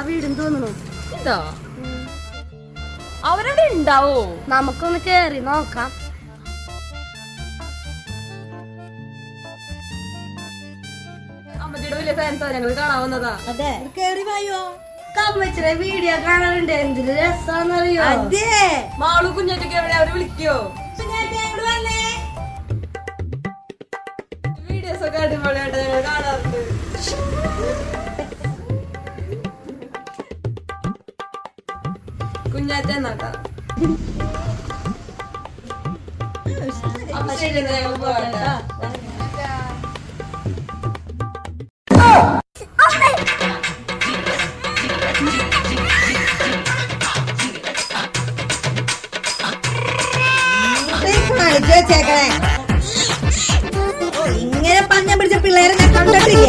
വീടും തോന്നുന്നു. ഇതാ അവരവിടെ ഉണ്ടാവോ? നമുക്കൊന്ന് കേറി നോക്കാം. അമ്മച്ചിയുടെ വലിയ ഫാൻസാ, ഞങ്ങൾ കാണാവുന്നതാ. അതെ കേറി വായോ. കമ്മച്ചിയുടെ വീഡിയോ കാണാറുണ്ട്, എന്തൊരു രസാന്നറിയോ. അതെ മാളു കുഞ്ഞാറ്റൊക്കെ എവിടെ? അവര് വിളിക്കോ? വീഡിയോസ് ഒക്കെ അടിപൊളിയായിട്ട് ഞങ്ങൾ കാണാറുണ്ട്. കുഞ്ഞാറ്റ എന്നാട്ടാ. അപ്പൊ ശരി, ഞങ്ങൾ പോകട്ടെ. ഇങ്ങനെ പഞ്ഞം പിടിച്ച പിള്ളേരെ ഞാൻ കണ്ടിട്ടില്ല.